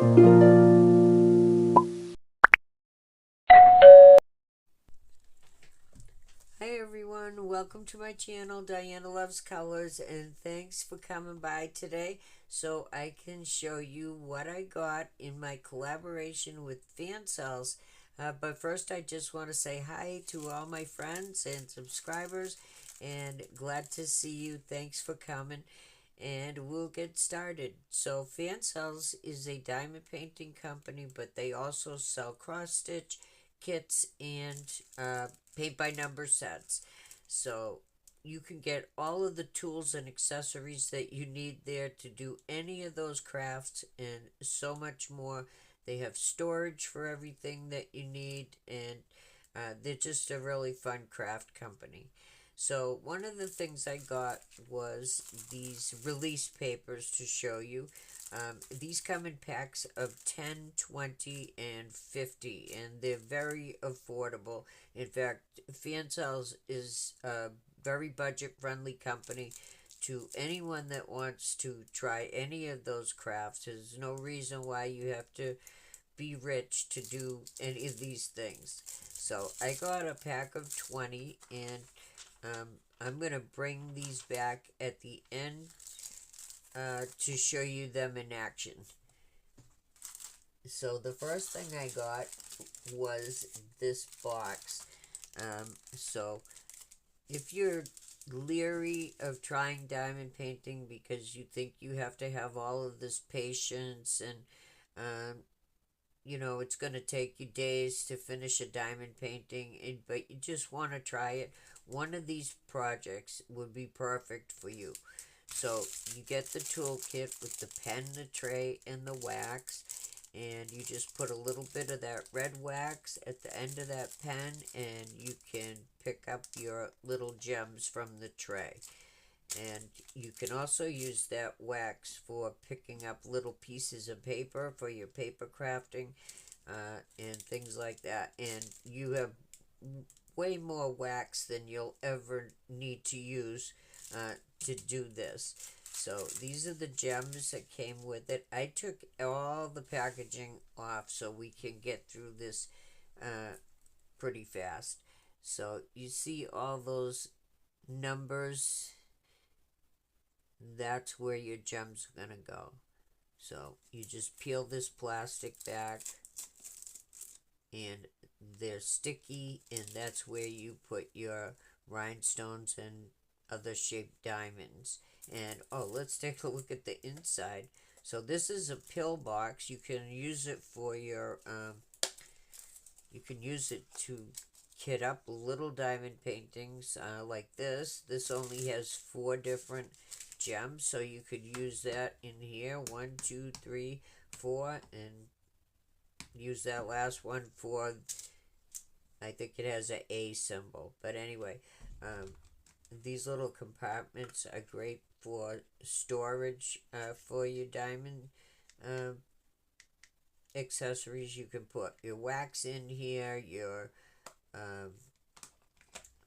Hi everyone, welcome to my channel, Diana Loves Colors, and thanks for coming by today so I can show you what I got in my collaboration with Fansells. But first I just want to say hi to all my friends and subscribers, and glad to see you. Thanks for coming, and we'll get started. So Fansells is a diamond painting company, but they also sell cross stitch kits and paint by number sets. So you can get all of the tools and accessories that you need there to do any of those crafts and so much more. They have storage for everything that you need, and they're just a really fun craft company. So one of the things I got was these release papers to show you. These come in packs of 10, 20, and 50, and they're very affordable. In fact, Fansells is a very budget-friendly company to anyone that wants to try any of those crafts. There's no reason why you have to be rich to do any of these things. So I got a pack of 20, and I'm going to bring these back at the end to show you them in action. So the first thing I got was this box. So if you're leery of trying diamond painting because you think you have to have all of this patience and it's going to take you days to finish a diamond painting, but you just want to try it, one of these projects would be perfect for you. So you get the toolkit with the pen, the tray, and the wax, and you just put a little bit of that red wax at the end of that pen, and you can pick up your little gems from the tray. And you can also use that wax for picking up little pieces of paper for your paper crafting and things like that. And you have way more wax than you'll ever need to use to do this. So these are the gems that came with it. I took all the packaging off so we can get through this pretty fast. So you see all those numbers, that's where your gems are going to go. So you just peel this plastic back, and they're sticky, and that's where you put your rhinestones and other shaped diamonds. And let's take a look at the inside. So this is a pill box. You can use it for your you can use it to kit up little diamond paintings like this. This only has 4 different gems, so you could use that in here. 1, 2, 3, 4, and use that last one for, I think it has an A symbol. But anyway, these little compartments are great for storage for your diamond accessories. You can put your wax in here, your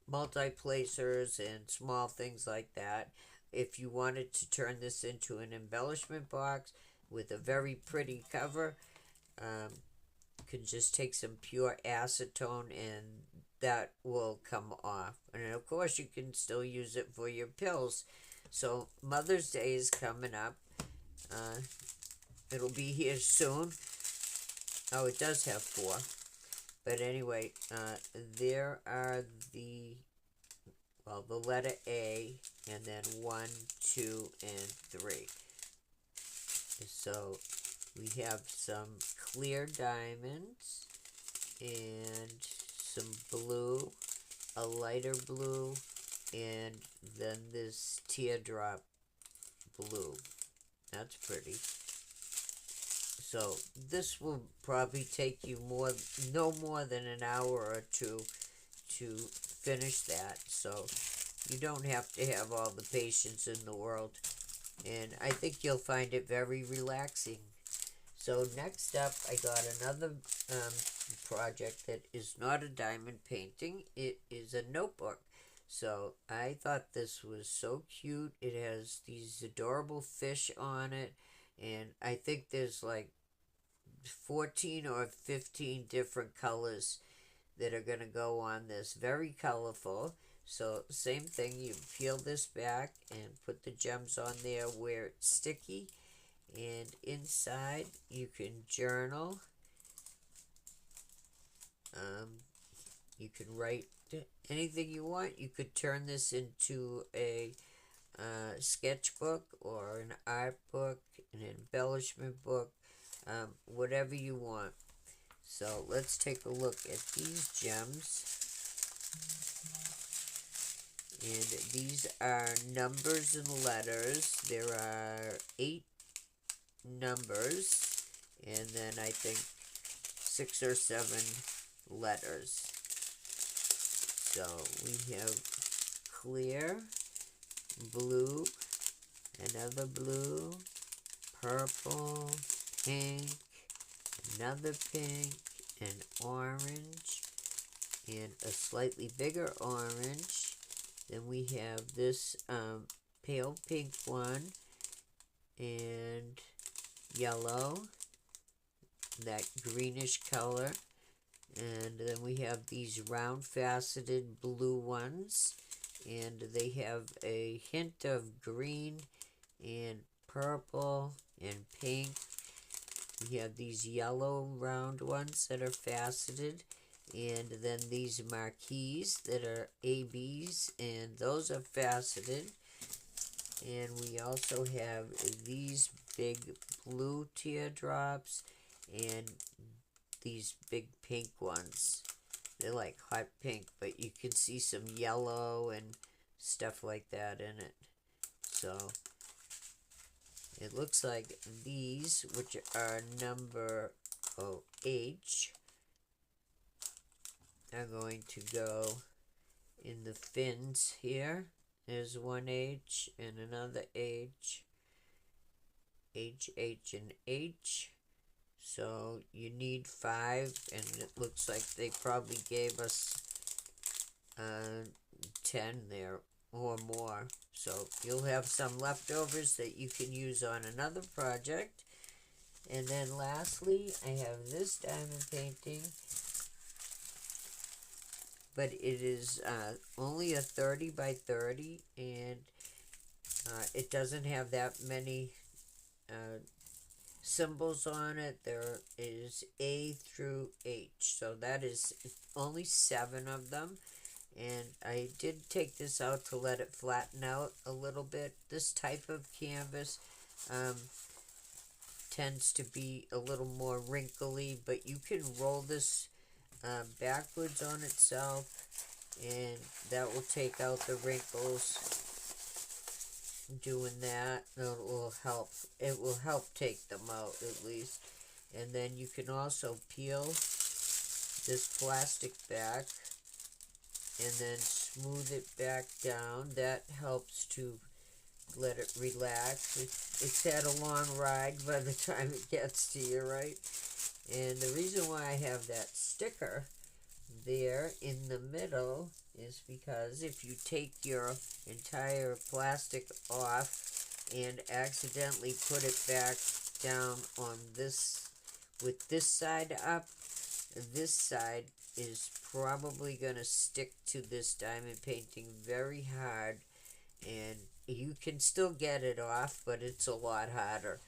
multi-placers, and small things like that. If you wanted to turn this into an embellishment box with a very pretty cover, you can just take some pure acetone and that will come off. And of course you can still use it for your pills. So Mother's Day is coming up. It'll be here soon. Oh, it does have 4. But anyway, there are the letter A, and then 1, 2, and 3. So we have some clear diamonds, and some blue, a lighter blue, and then this teardrop blue. That's pretty. So this will probably take you no more than an hour or 2 to finish that. So you don't have to have all the patience in the world. And I think you'll find it very relaxing. So next up, I got another project that is not a diamond painting. It is a notebook. So I thought this was so cute. It has these adorable fish on it. And I think there's like 14 or 15 different colors that are going to go on this. Very colorful. So same thing, you peel this back and put the gems on there where it's sticky. And inside you can journal. You can write anything you want. You could turn this into a sketchbook or an art book, an embellishment book, whatever you want. So let's take a look at these gems. And these are numbers and letters. There are 8 numbers and then I think 6 or 7 letters. So we have clear, blue, another blue, purple, pink, another pink, an orange, and a slightly bigger orange. Then we have this pale pink one, and yellow, that greenish color. And then we have these round faceted blue ones, and they have a hint of green and purple and pink. We have these yellow round ones that are faceted, and then these marquees that are ABs, and those are faceted. And we also have these big blue teardrops and these big pink ones. They're like hot pink, but you can see some yellow and stuff like that in it. So it looks like these, which are number H, are going to go in the fins here. There's one H and another H, H, H, and H. So you need 5, and it looks like they probably gave us 10 there or more. So you'll have some leftovers that you can use on another project. And then lastly, I have this diamond painting, but it is only a 30 by 30, and it doesn't have that many symbols on it. There is A through H, so that is only 7 of them. And I did take this out to let it flatten out a little bit. This type of canvas tends to be a little more wrinkly, but you can roll this backwards on itself, and that will take out the wrinkles. Doing that, it will help take them out at least. And then you can also peel this plastic back and then smooth it back down. That helps to let it relax. It's had a long ride by the time it gets to you, right? And the reason why I have that sticker there in the middle is because if you take your entire plastic off and accidentally put it back down on this, with this side up, this side is probably going to stick to this diamond painting very hard, and you can still get it off, but it's a lot harder.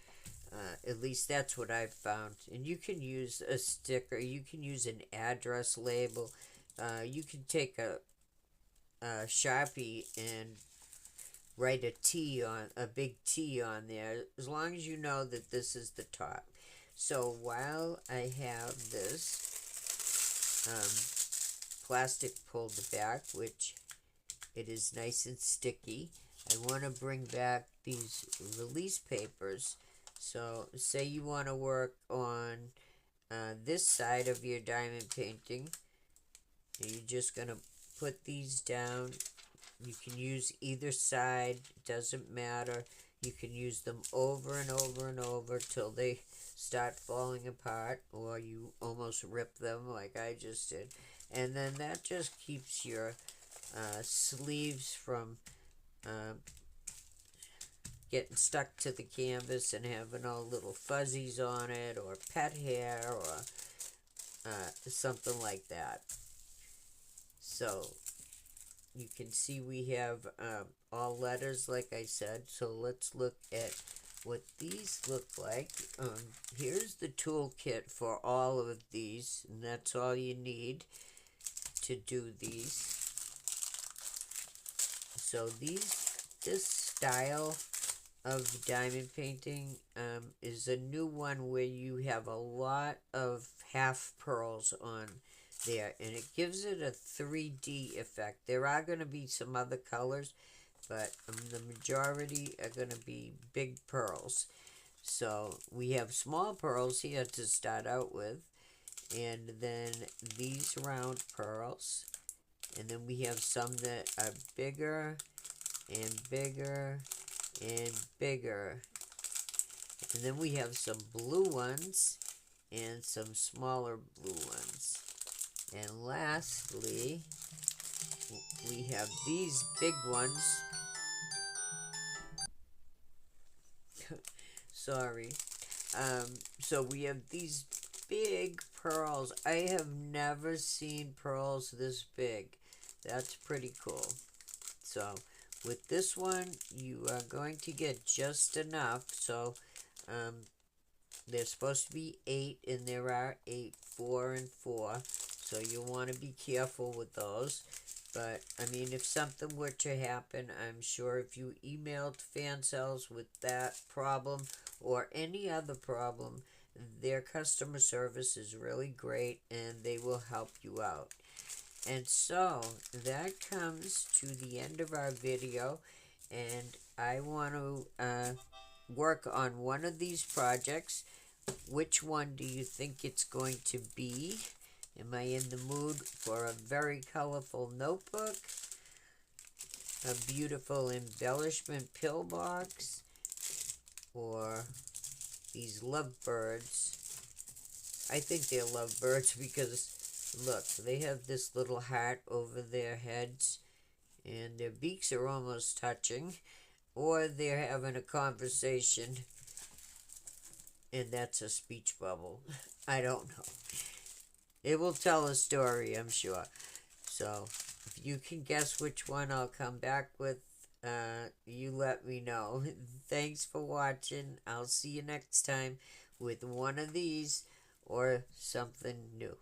At least that's what I've found. And you can use a sticker, you can use an address label, you can take a Sharpie and write a big T on there, as long as you know that this is the top. So while I have this plastic pulled back, which it is nice and sticky, I want to bring back these release papers. So say you want to work on this side of your diamond painting, and you're just going to put these down. You can use either side, it doesn't matter. You can use them over and over and over till they start falling apart, or you almost rip them like I just did. And then that just keeps your sleeves from getting stuck to the canvas and having all little fuzzies on it, or pet hair, or something like that. So you can see we have all letters, like I said. So let's look at what these look like. Here's the toolkit for all of these, and that's all you need to do these. So this style of diamond painting is a new one where you have a lot of half pearls on there, and it gives it a 3D effect. There are going to be some other colors, but the majority are going to be big pearls. So we have small pearls here to start out with, and then these round pearls, and then we have some that are bigger and bigger and bigger, and then we have some blue ones and some smaller blue ones, and lastly we have these big ones. Sorry. So we have these big pearls. I have never seen pearls this big. That's pretty cool. So with this one, you are going to get just enough. So there's supposed to be 8, and there are 8, 4 and 4. So you want to be careful with those. But, I mean, if something were to happen, I'm sure if you emailed Fansells with that problem or any other problem, their customer service is really great and they will help you out. And so that comes to the end of our video, and I want to work on one of these projects. Which one do you think it's going to be? Am I in the mood for a very colorful notebook, a beautiful embellishment pillbox, or these lovebirds? I think they're lovebirds because, look, they have this little heart over their heads, and their beaks are almost touching, or they're having a conversation, and that's a speech bubble. I don't know. It will tell a story, I'm sure. So, if you can guess which one I'll come back with, you let me know. Thanks for watching. I'll see you next time with one of these or something new.